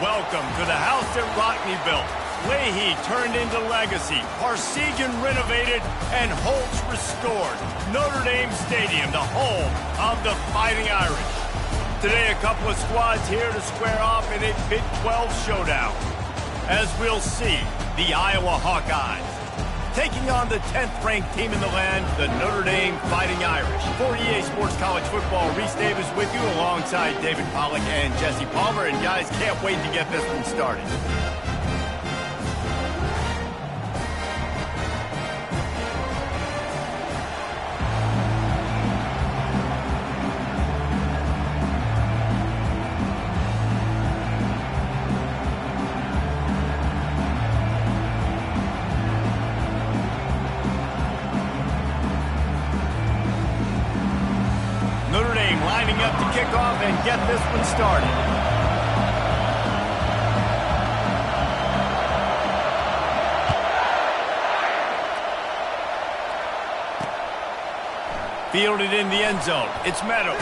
Welcome to the house that Rockney built. Leahy turned into legacy, Parsegan renovated, and Holtz restored. Notre Dame Stadium, the home of the Fighting Irish. Today, a couple of squads here to square off in a Big 12 showdown. As we'll see, the Iowa Hawkeyes taking on the 10th-ranked team in the land, the Notre Dame Fighting Irish. For EA Sports College Football, Reese Davis with you alongside David Pollack and Jesse Palmer. And guys, can't wait to get this one started. Notre Dame lining up to kick off and get this one started. Fielded in the end zone. It's Meadows.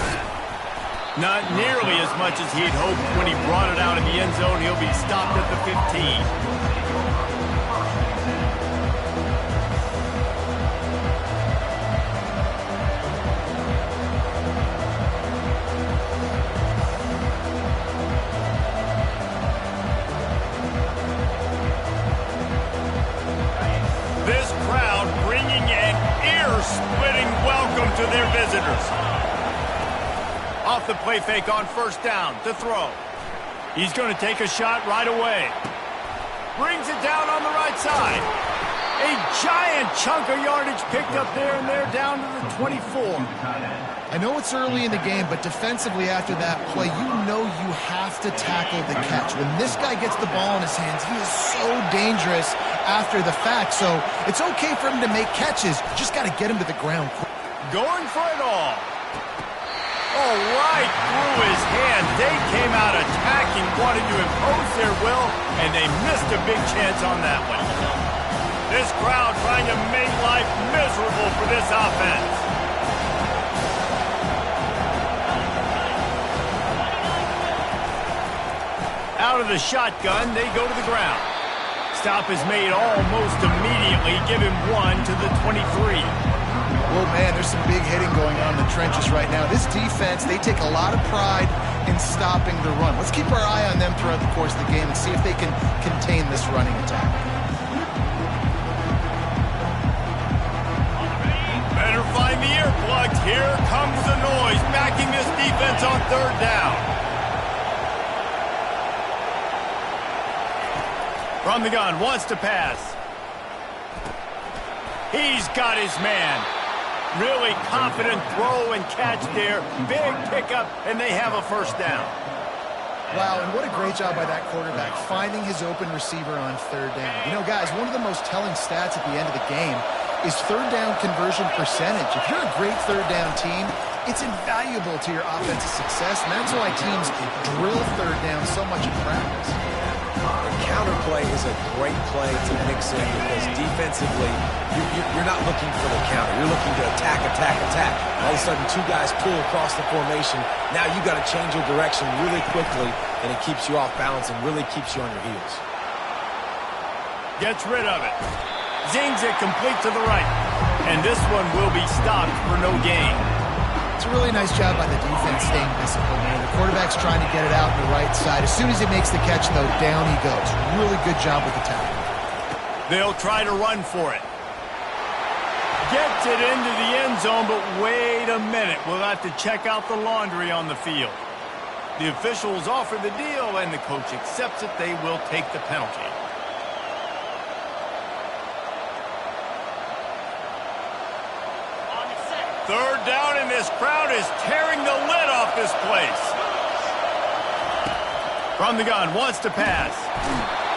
Not nearly as much as he'd hoped when he brought it out in the end zone. He'll be stopped at the 15. This crowd bringing an ear-splitting welcome to their visitors. Off the play fake on first down to throw. He's going to take a shot right away. Brings it down on the right side. A giant chunk of yardage picked up there, and they're down to the 24. I know it's early in the game, but defensively after that play, you know you have to tackle the catch. When this guy gets the ball in his hands, he is so dangerous after the fact. So it's okay for him to make catches. You just got to get him to the ground. Going for it all. Oh, right through his hand. They came out attacking, wanted to impose their will, and they missed a big chance on that one. This crowd trying to make life miserable for this offense. Out of the shotgun, they go to the ground. Stop is made almost immediately. Give him one to the 23. Oh, man, there's some big hitting going on in the trenches right now. This defense, they take a lot of pride in stopping the run. Let's keep our eye on them throughout the course of the game and see if they can contain this running attack. Better find the earplugs. Here comes the noise, backing this defense on third down. From the gun, wants to pass. He's got his man. Really confident throw and catch there. Big pickup, and they have a first down. Wow, and what a great job by that quarterback, finding his open receiver on third down. You know, guys, one of the most telling stats at the end of the game is third down conversion percentage. If you're a great third down team, it's invaluable to your offensive success, and that's why teams drill third down so much in practice. The counter play is a great play to mix in because defensively, you're not looking for the counter. You're looking to attack, attack, attack. All of a sudden, two guys pull across the formation. Now you got to change your direction really quickly, and it keeps you off balance and really keeps you on your heels. Gets rid of it. Zings it complete to the right. And this one will be stopped for no gain. It's a really nice job by the defense staying disciplined, man. The quarterback's trying to get it out on the right side. As soon as he makes the catch, though, down he goes. Really good job with the tackle. They'll try to run for it. Gets it into the end zone, but wait a minute. We'll have to check out the laundry on the field. The officials offer the deal, and the coach accepts it. They will take the penalty. Third down, and this crowd is tearing the lid off this place. From the gun, wants to pass.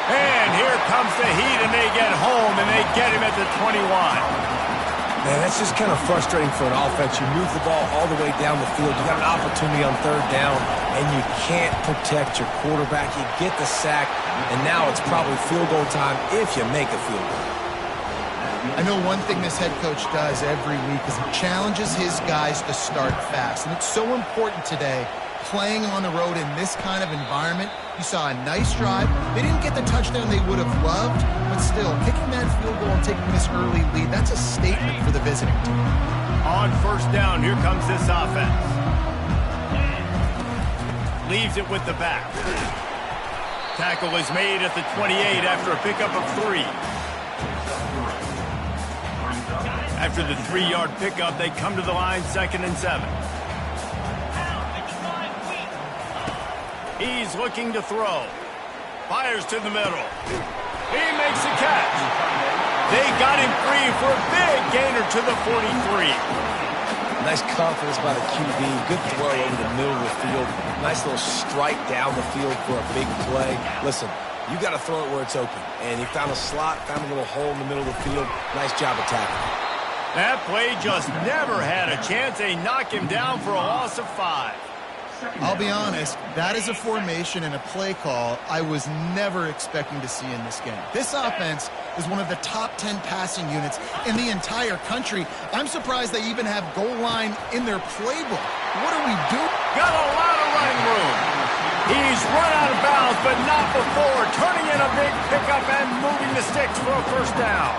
And here comes the heat, and they get home, and they get him at the 21. Man, that's just kind of frustrating for an offense. You move the ball all the way down the field. You got an opportunity on third down, and you can't protect your quarterback. You get the sack, and now it's probably field goal time if you make a field goal. I know one thing this head coach does every week is he challenges his guys to start fast. And it's so important today playing on the road in this kind of environment. You saw a nice drive. They didn't get the touchdown they would have loved, but still, kicking that field goal and taking this early lead, that's a statement for the visiting team. On first down, here comes this offense. Leaves it with the back. Tackle is made at the 28 after a pickup of 3. After the 3-yard pickup, they come to the line, 2nd and 7. He's looking to throw. Fires to the middle. He makes a catch. They got him free for a big gainer to the 43. Nice confidence by the QB. Good throw over the middle of the field. Nice little strike down the field for a big play. Listen, you got to throw it where it's open. And he found a slot, found a little hole in the middle of the field. Nice job attacking. That play just never had a chance. They knock him down for a loss of 5. I'll be honest, that is a formation and a play call I was never expecting to see in this game. This offense is one of the top 10 passing units in the entire country. I'm surprised they even have goal line in their playbook. What do we do? Got a lot of running room. He's run out of bounds, but not before. Turning in a big pickup and moving the sticks for a first down.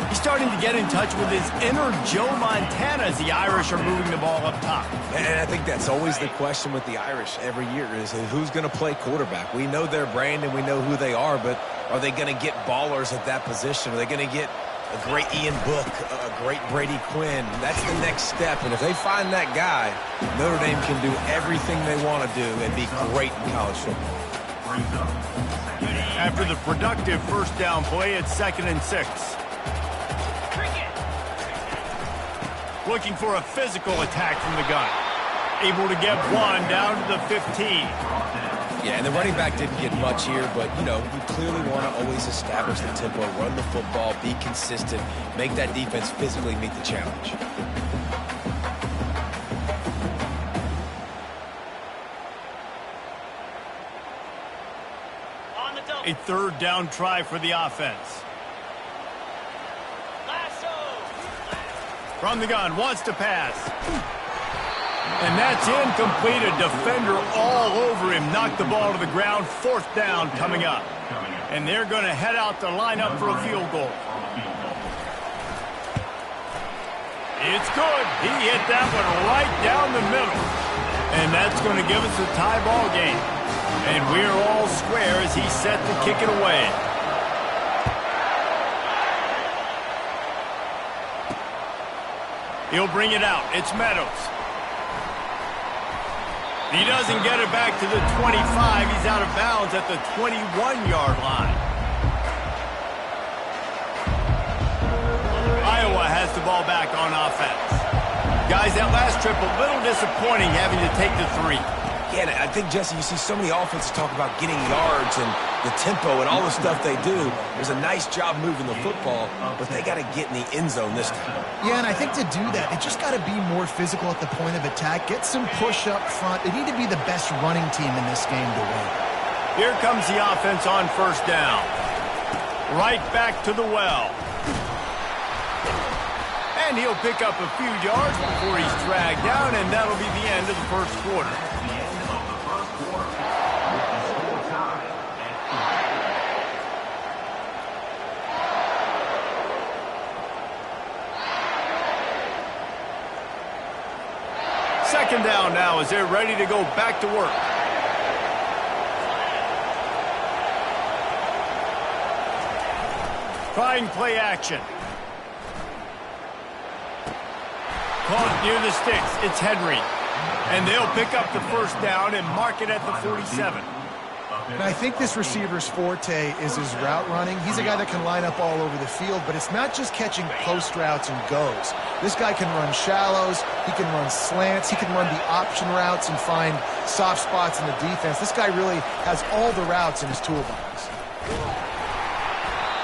He's starting to get in touch with his inner Joe Montana as the Irish are moving the ball up top. And I think that's always the question with the Irish every year is who's going to play quarterback. We know their brand and we know who they are, but are they going to get ballers at that position? Are they going to get a great Ian Book, a great Brady Quinn? That's the next step. And if they find that guy, Notre Dame can do everything they want to do and be great in college football. After the productive first down play, it's 2nd and 6. Looking for a physical attack from the gun. Able to get one down to the 15. Yeah, and the running back didn't get much here, but, you know, you clearly want to always establish the tempo, run the football, be consistent, make that defense physically meet the challenge. A 3rd down try for the offense. From the gun, wants to pass. And that's incomplete. A defender all over him. Knocked the ball to the ground. 4th down coming up. And they're going to head out to line up for a field goal. It's good. He hit that one right down the middle. And that's going to give us a tie ball game. And we're all square as he's set to kick it away. He'll bring it out. It's Meadows. He doesn't get it back to the 25. He's out of bounds at the 21-yard line. Iowa has the ball back on offense. Guys, that last trip a little disappointing having to take the 3. Yeah, I think, Jesse, you see so many offenses talk about getting yards and the tempo and all the stuff they do. There's a nice job moving the football, but they got to get in the end zone this time. Yeah, and I think to do that, they just got to be more physical at the point of attack, get some push up front. They need to be the best running team in this game to win. Here comes the offense on first down. Right back to the well. And he'll pick up a few yards before he's dragged down, and that'll be the end of the first quarter. Second down now as they're ready to go back to work. Trying play action. Caught near the sticks. It's Henry. And they'll pick up the first down and mark it at the 47. And I think this receiver's forte is his route running. He's a guy that can line up all over the field, but it's not just catching post routes and goes. This guy can run shallows, he can run slants, he can run the option routes and find soft spots in the defense. This guy really has all the routes in his toolbox.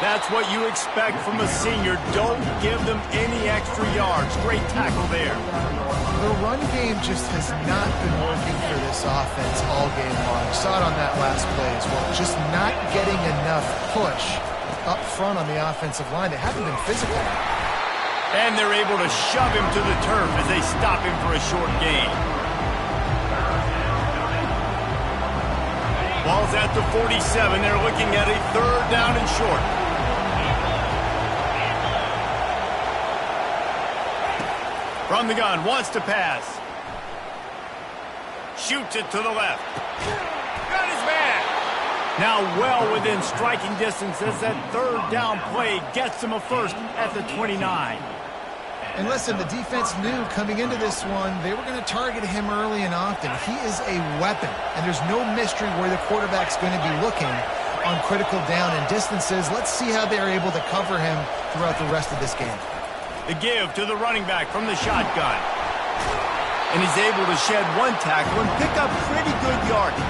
That's what you expect from a senior. Don't give them any extra yards. Great tackle there. The run game just has not been working for this offense all game long. You saw it on that last play as well. Just not getting enough push up front on the offensive line. They haven't been physical. And they're able to shove him to the turf as they stop him for a short gain. at the 47. They're looking at a 3rd down and short. From the gun, wants to pass. Shoots it to the left. Got his man. Now well within striking distance as that 3rd down play gets him a first at the 29. And listen, the defense knew coming into this one, they were going to target him early and often. He is a weapon, and there's no mystery where the quarterback's going to be looking on critical down and distances. Let's see how they're able to cover him throughout the rest of this game. The give to the running back from the shotgun. And he's able to shed 1 tackle and pick up pretty good yardage.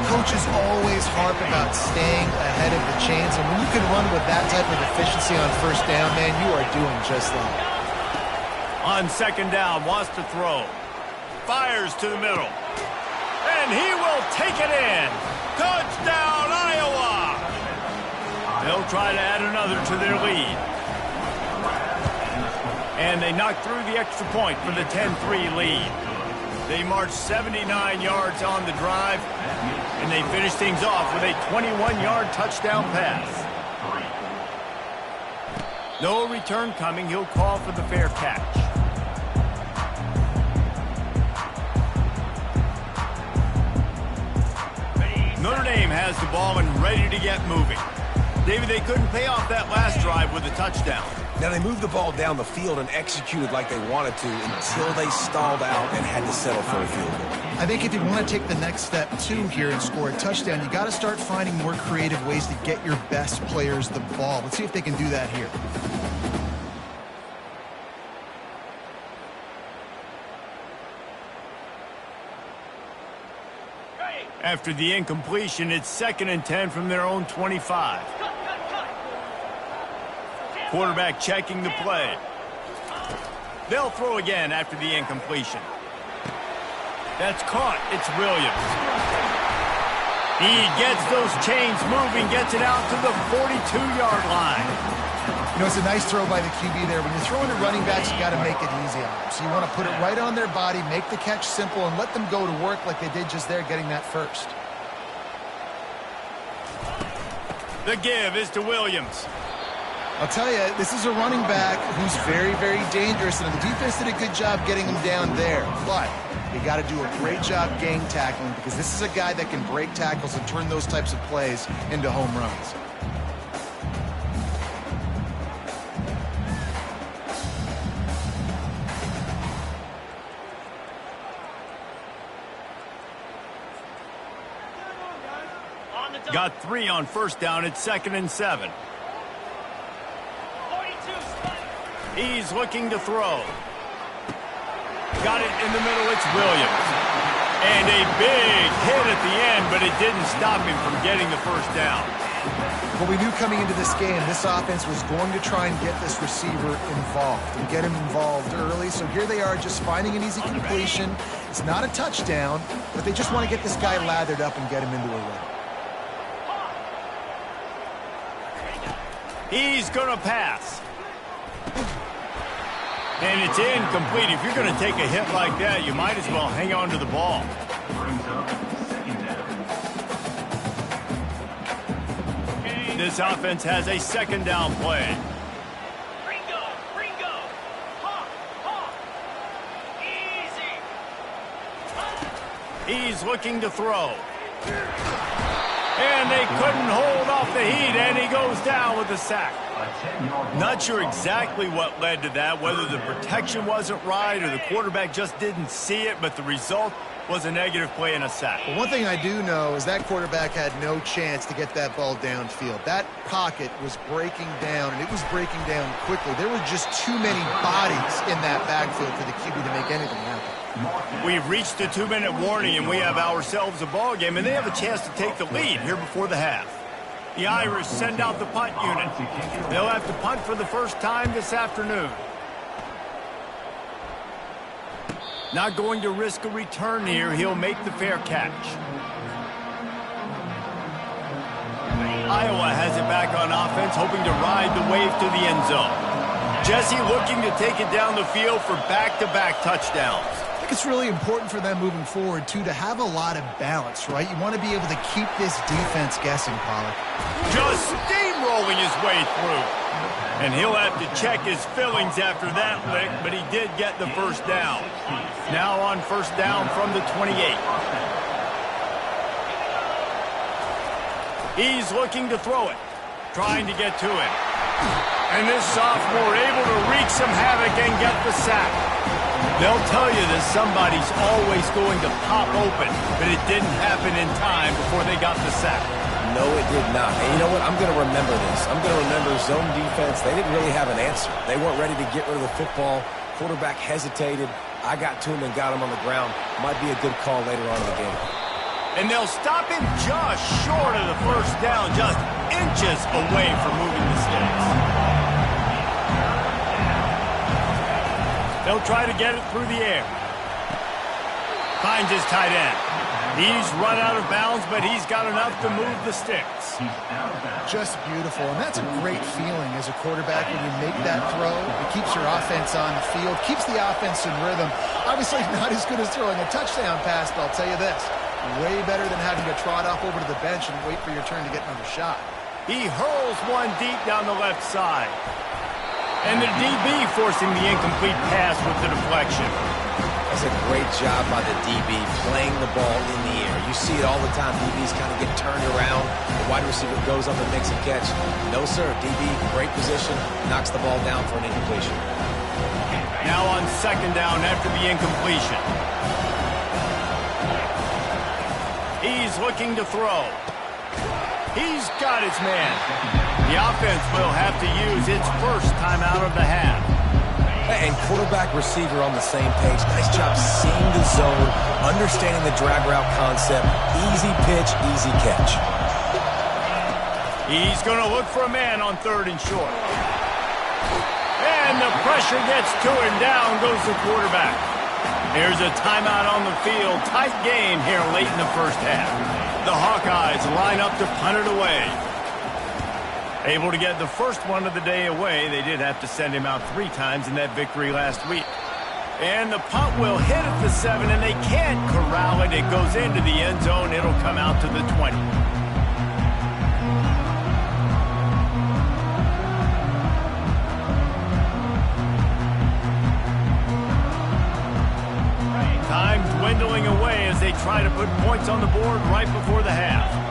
Coaches always harp about staying ahead of the chains, and when you can run with that type of efficiency on 1st down, man, you are doing just that. On 2nd down, wants to throw. Fires to the middle. And he will take it in. Touchdown, Iowa! They'll try to add another to their lead. And they knock through the extra point for the 10-3 lead. They march 79 yards on the drive, and they finish things off with a 21-yard touchdown pass. No return coming. He'll call for the fair catch. Notre Dame has the ball and ready to get moving. David, they couldn't pay off that last drive with a touchdown. Now, they moved the ball down the field and executed like they wanted to until they stalled out and had to settle for a field goal. I think if you want to take the next step, too, here and score a touchdown, you got to start finding more creative ways to get your best players the ball. Let's see if they can do that here. After the incompletion, it's 2nd and 10 from their own 25. Quarterback checking the play. They'll throw again after the incompletion. That's caught. It's Williams. He gets those chains moving, gets it out to the 42-yard line. You know, it's a nice throw by the QB there. When you're throwing to running backs, you got to make it easy on them. So you want to put it right on their body, make the catch simple, and let them go to work like they did just there, getting that first. The give is to Williams. I'll tell you, this is a running back who's very, very dangerous, and the defense did a good job getting him down there. But you got to do a great job gang tackling, because this is a guy that can break tackles and turn those types of plays into home runs. Got 3 on 1st down. It's 2nd and 7. He's looking to throw. Got it in the middle. It's Williams. And a big hit at the end, but it didn't stop him from getting the 1st down. Well, we knew coming into this game, this offense was going to try and get this receiver involved and get him involved early. So here they are just finding an easy completion. It's not a touchdown, but they just want to get this guy lathered up and get him into a run. He's going to pass. And it's incomplete. If you're going to take a hit like that, you might as well hang on to the ball. This offense has a 2nd down play. He's looking to throw. And they couldn't hold off the heat, and he goes down with a sack. Not sure exactly what led to that, whether the protection wasn't right or the quarterback just didn't see it, but the result was a negative play and a sack. Well, one thing I do know is that quarterback had no chance to get that ball downfield. That pocket was breaking down, and it was breaking down quickly. There were just too many bodies in that backfield for the QB to make anything happen. We've reached the 2-minute warning, and we have ourselves a ball game, and they have a chance to take the lead here before the half. The Irish send out the punt unit. They'll have to punt for the first time this afternoon. Not going to risk a return here. He'll make the fair catch. Iowa has it back on offense, hoping to ride the wave to the end zone. Jesse looking to take it down the field for back-to-back touchdowns. think it's really important for them moving forward, too, to have a lot of balance, right? You want to be able to keep this defense guessing, Pollard. Just steamrolling his way through. And he'll have to check his fillings after that lick, but he did get the first down. Now on first down from the 28. He's looking to throw it, trying to get to him. And this sophomore able to wreak some havoc and get the sack. They'll tell you that somebody's always going to pop open, but it didn't happen in time before they got the sack. No, it did not. And you know what? I'm going to remember this. I'm going to remember zone defense. They didn't really have an answer. They weren't ready to get rid of the football. Quarterback hesitated. I got to him and got him on the ground. Might be a good call later on in the game. And they'll stop him just short of the first down, just inches away from moving the sticks. They'll try to get it through the air. Finds his tight end. He's run out of bounds, but he's got enough to move the sticks. Just beautiful, and that's a great feeling as a quarterback when you make that throw. It keeps your offense on the field, keeps the offense in rhythm. Obviously not as good as throwing a touchdown pass, but I'll tell you this, way better than having to trot off over to the bench and wait for your turn to get another shot. He hurls one deep down the left side. And the DB forcing the incomplete pass with the deflection. That's a great job by the DB playing the ball in the air. You see it all the time. DBs kind of get turned around. The wide receiver goes up and makes a catch. No, sir. DB, great position, knocks the ball down for an incompletion. Now on second down after the incompletion. He's looking to throw. He's got his man. The offense will have to use its first timeout of the half. And quarterback receiver on the same page. Nice job seeing the zone, understanding the drag route concept. Easy pitch, easy catch. He's going to look for a man on third and short. And the pressure gets to him. Down goes the quarterback. Here's a timeout on the field. Tight game here late in the first half. The Hawkeyes line up to punt it away. Able to get the first one of the day away. They did have to send him out 3 times in that victory last week. And the punt will hit at the 7, and they can't corral it. It goes into the end zone. It'll come out to the 20. Time dwindling away as they try to put points on the board right before the half.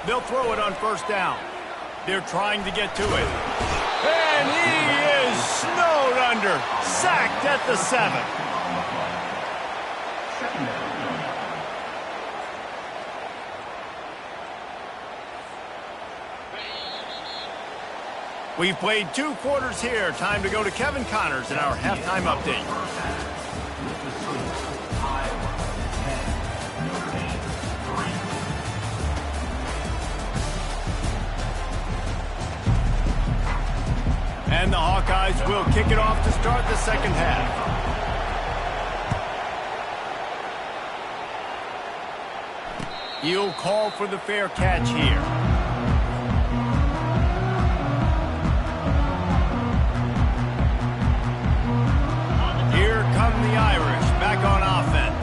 They'll throw it on first down. They're trying to get to it. And he is snowed under. Sacked at the 7. We've played 2 quarters here. Time to go to Kevin Connors in our halftime update. And the Hawkeyes will kick it off to start the second half. He'll call for the fair catch here. Here come the Irish back on offense.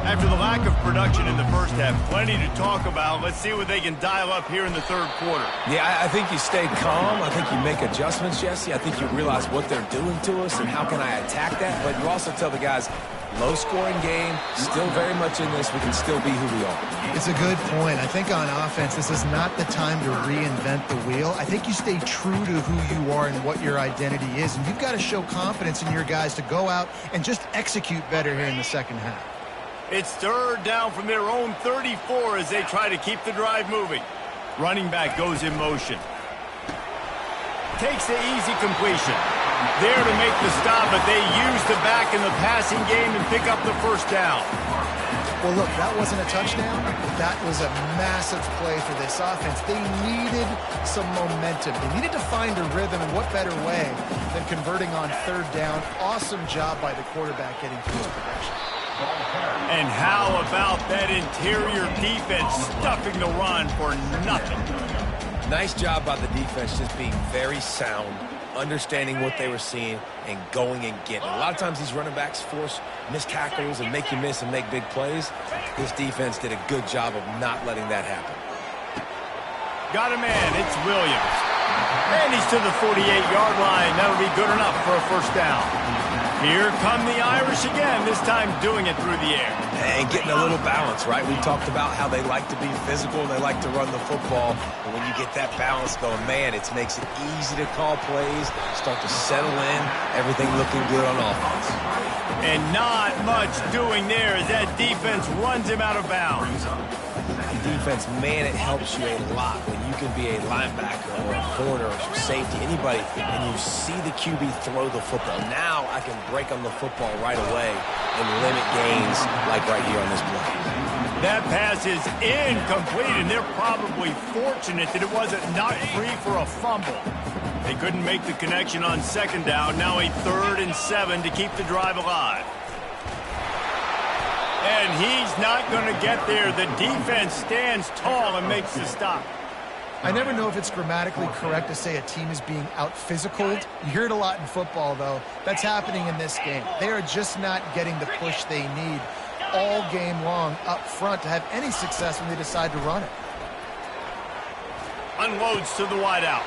After the lack of production in the first half, plenty to talk about. Let's see what they can dial up here in the third quarter. Yeah, I think you stay calm. I think you make adjustments, Jesse. I think you realize what they're doing to us and how can I attack that. But you also tell the guys, low-scoring game, still very much in this. We can still be who we are. It's a good point. I think on offense, this is not the time to reinvent the wheel. I think you stay true to who you are and what your identity is. And you've got to show confidence in your guys to go out and just execute better here in the second half. It's third down from their own 34 as they try to keep the drive moving. Running back goes in motion. Takes the easy completion. There to make the stop, but they use the back in the passing game and pick up the first down. Well, look, that wasn't a touchdown. That was a massive play for this offense. They needed some momentum. They needed to find a rhythm, and what better way than converting on third down. Awesome job by the quarterback getting through his progression. And how about that interior defense stuffing the run for nothing? Nice job by the defense, just being very sound, understanding what they were seeing and going and getting it. A lot of times these running backs force missed tackles and make you miss and make big plays. This defense did a good job of not letting that happen. Got a man. It's Williams. And he's to the 48-yard line. That'll be good enough for a first down. Here come the Irish again, this time doing it through the air. And getting a little balance, right? We talked about how they like to be physical and they like to run the football. And when you get that balance going, man, it makes it easy to call plays, start to settle in, everything looking good on offense. And not much doing there as that defense runs him out of bounds. Defense, man, it helps you a lot when you can be a linebacker or a corner or safety, anybody, and you see the QB throw the football. Now I can break on the football right away and limit gains like right here on this play. That pass is incomplete, and they're probably fortunate that it wasn't knocked free for a fumble. They couldn't make the connection on second down. Now a 3rd and 7 to keep the drive alive. And he's not going to get there. The defense stands tall and makes the stop. I never know if it's grammatically correct to say a team is being out-physicaled. You hear it a lot in football, though. That's happening in this game. They are just not getting the push they need all game long up front to have any success when they decide to run it. Unloads to the wideout.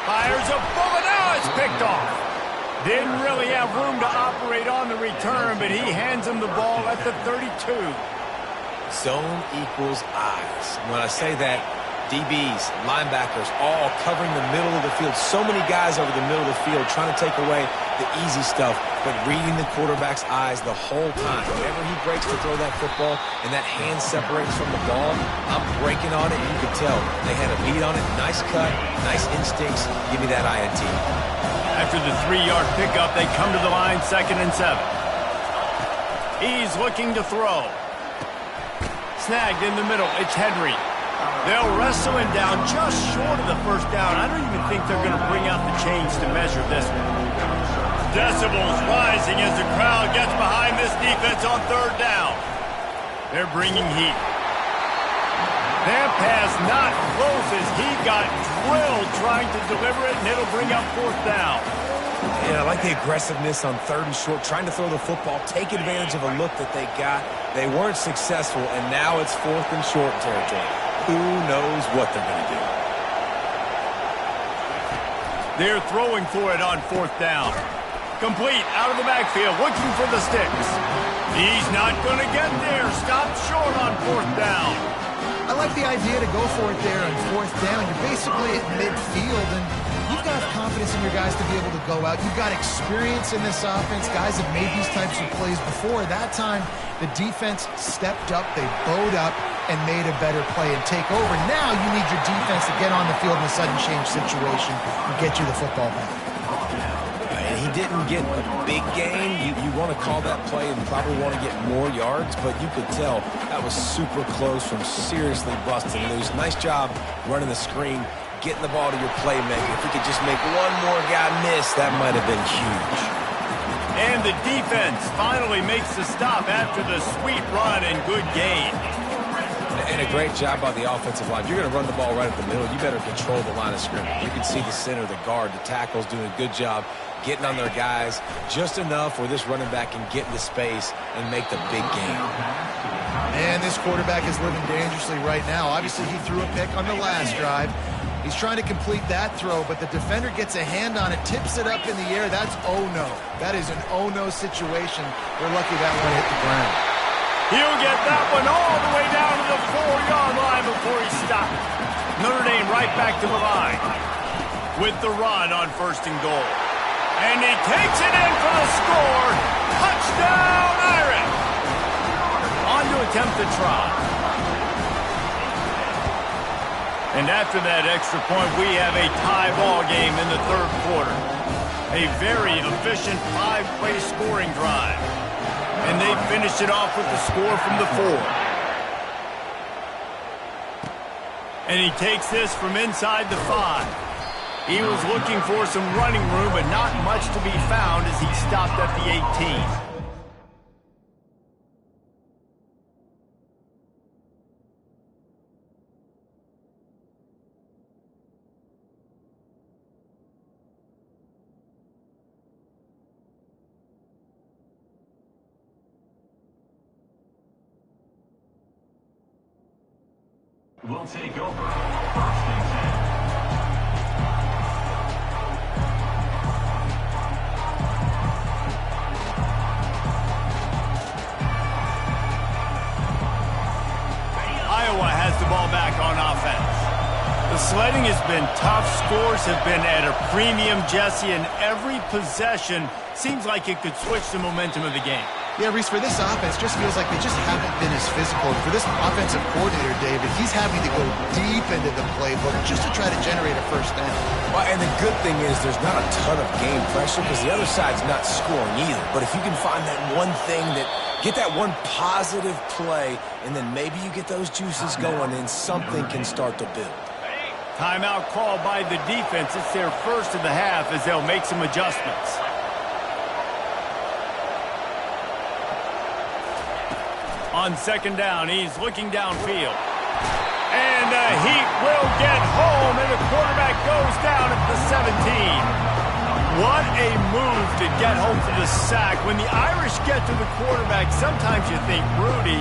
Fires a bullet. Now it's picked off. Didn't really have room to operate on the return, but he hands him the ball at the 32. Zone equals eyes. When I say that, DBs, linebackers, all covering the middle of the field. So many guys over the middle of the field trying to take away the easy stuff, but reading the quarterback's eyes the whole time. Whenever he breaks to throw that football and that hand separates from the ball, I'm breaking on it, and you can tell they had a beat on it. Nice cut, nice instincts. Give me that INT. After the 3-yard pickup, they come to the line, 2nd and 7. He's looking to throw. Snagged in the middle. It's Henry. They'll wrestle him down just short of the first down. I don't even think they're going to bring out the chains to measure this one. Decibels rising as the crowd gets behind this defense on 3rd down. They're bringing heat. That pass not close as he got drilled trying to deliver it, and it'll bring up 4th down. Yeah, I like the aggressiveness on 3rd and short, trying to throw the football, take advantage of a look that they got. They weren't successful, and now it's 4th and short territory. Who knows what they're going to do? They're throwing for it on 4th down. Complete, out of the backfield, looking for the sticks. He's not going to get there. Stopped short on 4th down. I like the idea to go for it there on 4th down. You're basically at midfield, and you've got confidence in your guys to be able to go out. You've got experience in this offense. Guys have made these types of plays before. That time, the defense stepped up. They bowed up and made a better play and take over. Now you need your defense to get on the field in a sudden change situation and get you the football back. And he didn't get a big gain. You want to call that play and probably want to get more yards, but you could tell that was super close from seriously busting loose. Nice job running the screen, getting the ball to your playmaker. If he could just make one more guy miss, that might have been huge. And the defense finally makes the stop after the sweet run and good gain. And a great job by the offensive line. If you're going to run the ball right at the middle, you better control the line of scrimmage. You can see the center, the guard, the tackles doing a good job getting on their guys just enough where this running back can get into space and make the big game. And this quarterback is living dangerously right now. Obviously, he threw a pick on the last drive. He's trying to complete that throw, but the defender gets a hand on it, tips it up in the air. That's oh-no. That is an oh-no situation. We're lucky that one hit the ground. He'll get that one all the way down to the 4-yard line before he stopped. Notre Dame right back to the line with the run on 1st and goal. And he takes it in for the score. Touchdown, Irish. On to attempt the try. And after that extra point, we have a tie ball game in the 3rd quarter. A very efficient 5-play scoring drive. And they finished it off with the score from the 4. And he takes this from inside the 5. He was looking for some running room, but not much to be found as he stopped at the 18. will take over 1st and 10. Iowa has the ball back on offense. The sledding has been tough. Scores have been at a premium, Jesse, and every possession seems like it could switch the momentum of the game. Yeah, Reese, for this offense, just feels like they just haven't been as physical. For this offensive coordinator, David, he's having to go deep into the playbook just to try to generate a first down. Well, and the good thing is there's not a ton of game pressure because the other side's not scoring either. But if you can find that one thing get that one positive play, and then maybe you get those juices going, and something can start to build. Timeout called by the defense. It's their first of the half as they'll make some adjustments. On 2nd down, he's looking downfield. And he will get home, and the quarterback goes down at the 17. What a move to get home for the sack. When the Irish get to the quarterback, sometimes you think Rudy,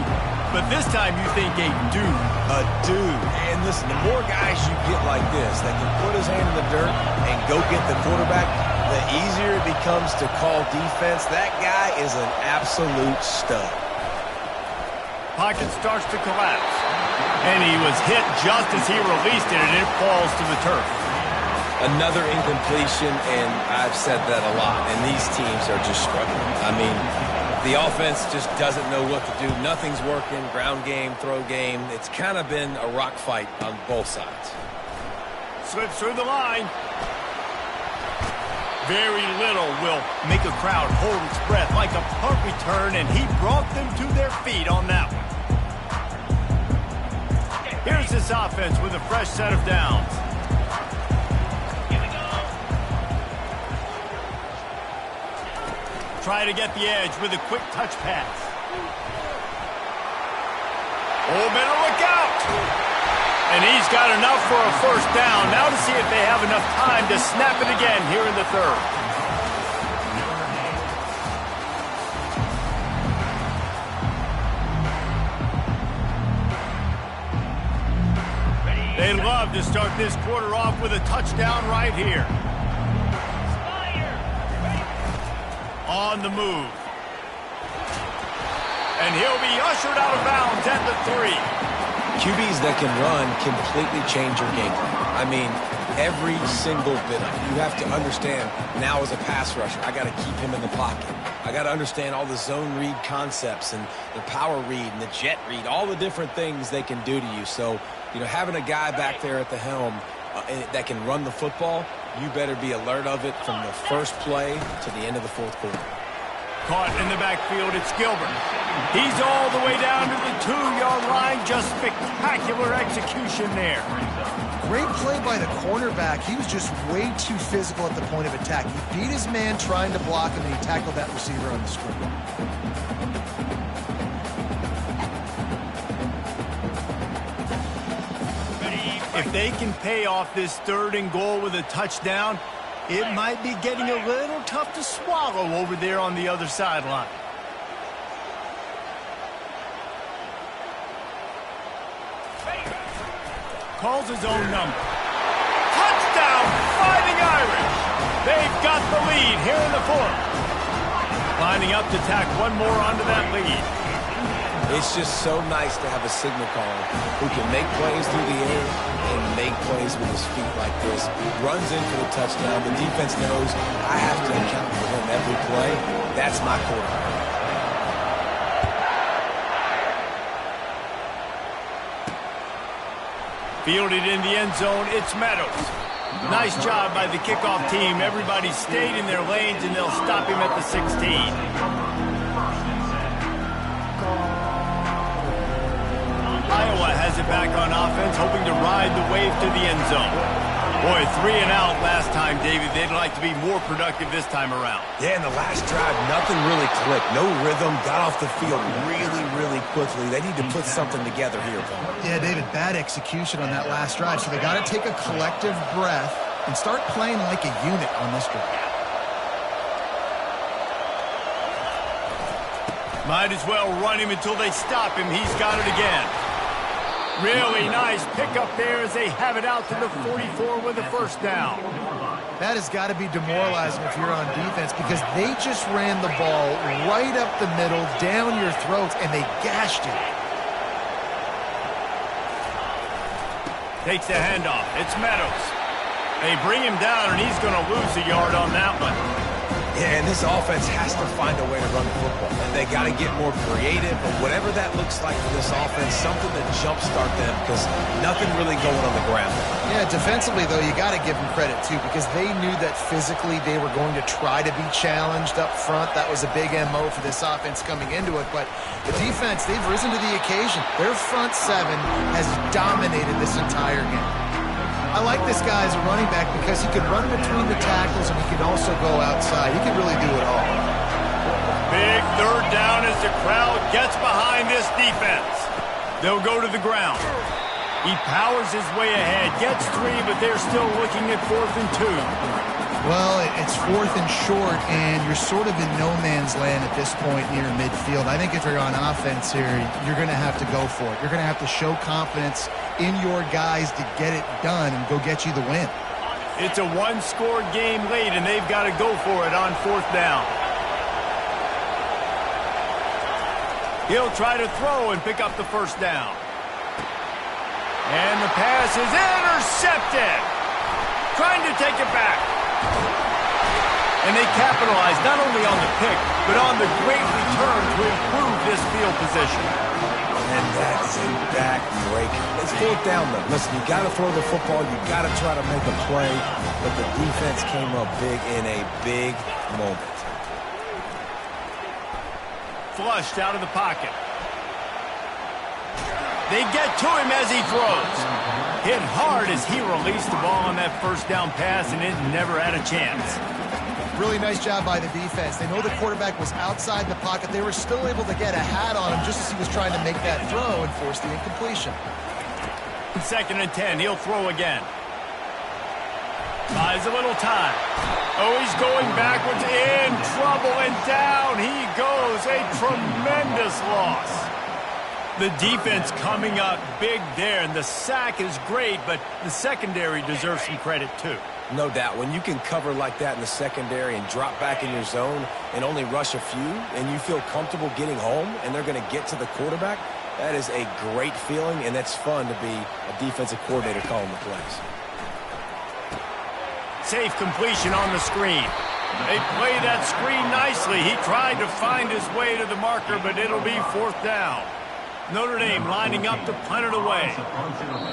but this time you think a dude. A dude. And listen, the more guys you get like this that can put his hand in the dirt and go get the quarterback, the easier it becomes to call defense. That guy is an absolute stud. Pocket starts to collapse. And he was hit just as he released it, and it falls to the turf. Another incompletion, and I've said that a lot, and these teams are just struggling. I mean, the offense just doesn't know what to do. Nothing's working. Ground game, throw game. It's kind of been a rock fight on both sides. Slips through the line. Very little will make a crowd hold its breath like a punt return, and he brought them to their feet on that one. Here's this offense with a fresh set of downs. Try to get the edge with a quick touch pass. Oh, better look out! And he's got enough for a first down. Now to see if they have enough time to snap it again here in the third. They'd love to start this quarter off with a touchdown right here. On the move. And he'll be ushered out of bounds at the 3. QBs that can run completely change your game plan. I mean, every single bit of it. You have to understand, now as a pass rusher, I got to keep him in the pocket. I got to understand all the zone read concepts and the power read and the jet read, all the different things they can do to you. So, you know, having a guy back there at the helm that can run the football, you better be alert of it from the first play to the end of the fourth quarter. Caught in the backfield, it's Gilbert. He's all the way down to the 2-yard line. Just spectacular execution there. Great play by the cornerback. He was just way too physical at the point of attack. He beat his man trying to block him, and he tackled that receiver on the screen. If they can pay off this 3rd and goal with a touchdown, it might be getting a little tough to swallow over there on the other sideline. Calls his own number. Touchdown, Fighting Irish. They've got the lead here in the 4th. Lining up to tack one more onto that lead. It's just so nice to have a signal caller who can make plays through the air and make plays with his feet like this. Runs in for the touchdown. The defense knows I have to account for him every play. That's my quarterback. Fielded in the end zone, it's Meadows. Nice job by the kickoff team. Everybody stayed in their lanes, and they'll stop him at the 16. Iowa has it back on offense, hoping to ride the wave to the end zone. Boy, 3 and out last time, David. They'd like to be more productive this time around. Yeah, in the last drive, nothing really clicked. No rhythm, got off the field really, really quickly. They need to put something together here, Paul. Yeah, David, bad execution on that last drive. So they got to take a collective breath and start playing like a unit on this drive. Might as well run him until they stop him. He's got it again. Really nice pickup there as they have it out to the 44 with a first down. That has got to be demoralizing if you're on defense because they just ran the ball right up the middle, down your throats, and they gashed you. Takes the handoff. It's Meadows. They bring him down, and he's going to lose a yard on that one. Yeah, and this offense has to find a way to run the football. And they got to get more creative, but whatever that looks like for this offense, something to jumpstart them because nothing really going on the ground. Yeah, defensively, though, you got to give them credit, too, because they knew that physically they were going to try to be challenged up front. That was a big MO for this offense coming into it. But the defense, they've risen to the occasion. Their front seven has dominated this entire game. I like this guy as a running back because he could run between the tackles and he could also go outside. He can really do it all. Big third down as the crowd gets behind this defense. They'll go to the ground. He powers his way ahead, gets 3, but they're still looking at 4th and 2. Well, it's 4th and short, and you're sort of in no man's land at this point near midfield. I think if you're on offense here, you're going to have to go for it. You're going to have to show confidence in your guys to get it done and go get you the win. It's a one-score game late, and they've got to go for it on 4th down. He'll try to throw and pick up the first down. And the pass is intercepted. Trying to take it back. And they capitalize not only on the pick, but on the great return to improve this field position. And that is a back-breaker. It's 4th down, though. Listen, you got to throw the football. You got to try to make a play. But the defense came up big in a big moment. Flushed out of the pocket. They get to him as he throws. Hit hard as he released the ball on that first down pass, and it never had a chance. Really nice job by the defense. They know the quarterback was outside the pocket. They were still able to get a hat on him just as he was trying to make that throw and force the incompletion. 2nd and 10, he'll throw again. Buys a little time. Oh, he's going backwards, in trouble, and down he goes. A tremendous loss. The defense coming up big there, and the sack is great, but the secondary deserves some credit too. No doubt. When you can cover like that in the secondary and drop back in your zone and only rush a few, and you feel comfortable getting home and they're going to get to the quarterback, that is a great feeling, and that's fun to be a defensive coordinator calling the plays. Safe completion on the screen. They play that screen nicely. He tried to find his way to the marker, but it'll be 4th down. Notre Dame lining up to punt it away.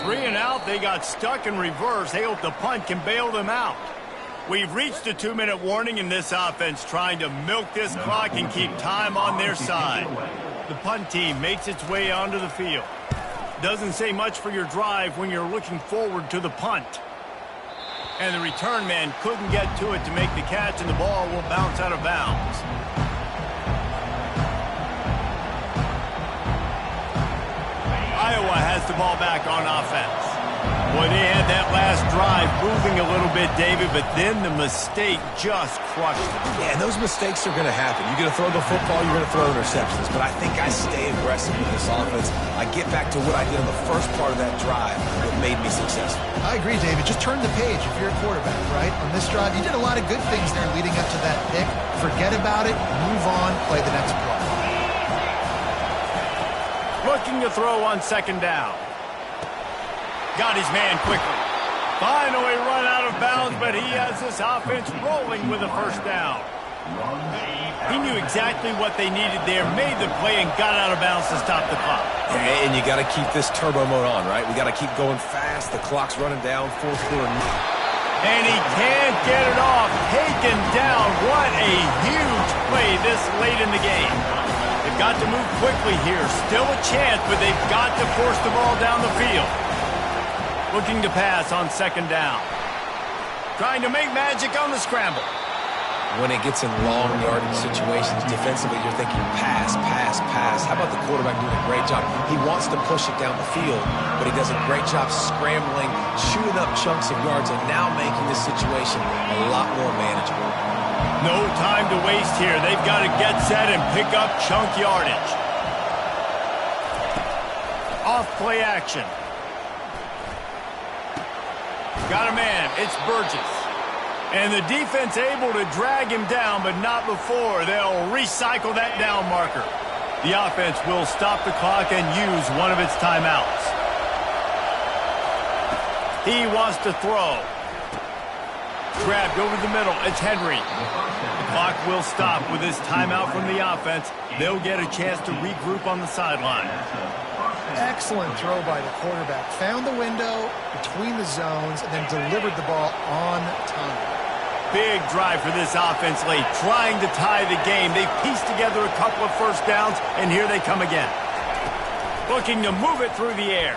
3 and out, they got stuck in reverse. They hope the punt can bail them out. We've reached a 2-minute warning in this offense, trying to milk this clock and keep time on their side. The punt team makes its way onto the field. Doesn't say much for your drive when you're looking forward to the punt. And the return man couldn't get to it to make the catch, and the ball will bounce out of bounds. Iowa has the ball back on offense. Boy, they had that last drive moving a little bit, David, but then the mistake just crushed them. Yeah, and those mistakes are going to happen. You're going to throw the football, you're going to throw interceptions. But I think I stay aggressive with this offense. I get back to what I did on the first part of that drive that made me successful. I agree, David. Just turn the page if you're a quarterback, right? On this drive, you did a lot of good things there leading up to that pick. Forget about it, move on, play the next play. Looking to throw on 2nd down. Got his man quickly. Finally run out of bounds, but he has this offense rolling with a first down. He knew exactly what they needed there, made the play, and got out of bounds to stop the clock. And you got to keep this turbo mode on, right? We got to keep going fast. The clock's running down, 4th quarter. And he can't get it off. Taken down. What a huge play this late in the game. They've got to move quickly here. Still a chance, but they've got to force the ball down the field. Looking to pass on 2nd down. Trying to make magic on the scramble. When it gets in long yardage situations, defensively, you're thinking pass, pass, pass. How about the quarterback doing a great job? He wants to push it down the field, but he does a great job scrambling, shooting up chunks of yards, and now making this situation a lot more manageable. No time to waste here. They've got to get set and pick up chunk yardage. off play action. Got a man. It's Burgess. And the defense able to drag him down, but not before. They'll recycle that down marker. The offense will stop the clock and use one of its timeouts. He wants to throw. Grabbed over the middle. It's Henry. The clock will stop with this timeout from the offense. They'll get a chance to regroup on the sideline. Excellent throw by the quarterback. Found the window between the zones and then delivered the ball on time. Big drive for this offense late, trying to tie the game. They pieced together a couple of first downs, and here they come again. Looking to move it through the air.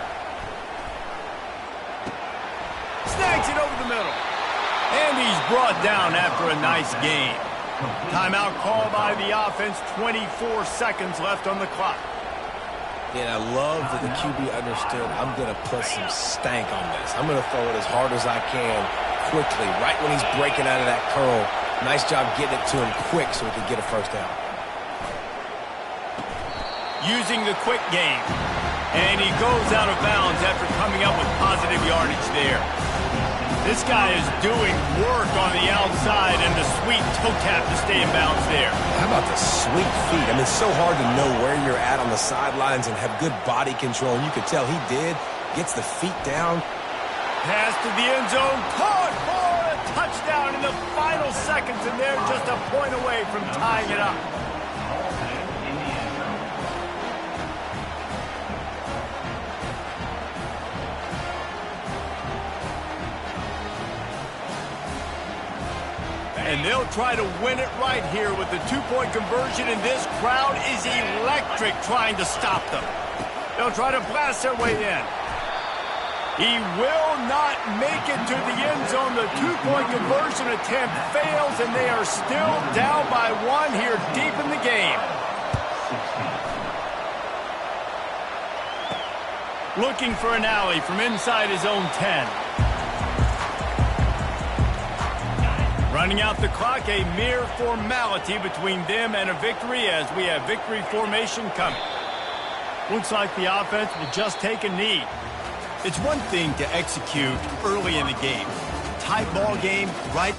Snags it over the middle. And he's brought down after a nice game. Timeout called by the offense, 24 seconds left on the clock. And I love that the QB understood, I'm going to put some stank on this. I'm going to throw it as hard as I can quickly, right when he's breaking out of that curl. Nice job getting it to him quick so he could get a first down. Using the quick game. And he goes out of bounds after coming up with positive yardage there. This guy is doing work on the outside and the sweet toe tap to stay in bounds there. How about the sweet feet? I mean, it's so hard to know where you're at on the sidelines and have good body control. You could tell he did. Gets the feet down. Pass to the end zone. Caught for a touchdown in the final seconds, and they're just a point away from tying it up. And they'll try to win it right here with the two-point conversion, and this crowd is electric trying to stop them. They'll try to blast their way in. He will not make it to the end zone. The two-point conversion attempt fails, and they are still down by one here deep in the game. Looking for an alley from inside his own 10. Running out the clock, a mere formality between them and a victory as we have victory formation coming. Looks like the offense will just take a knee. It's one thing to execute early in the game. Tight ball game, right?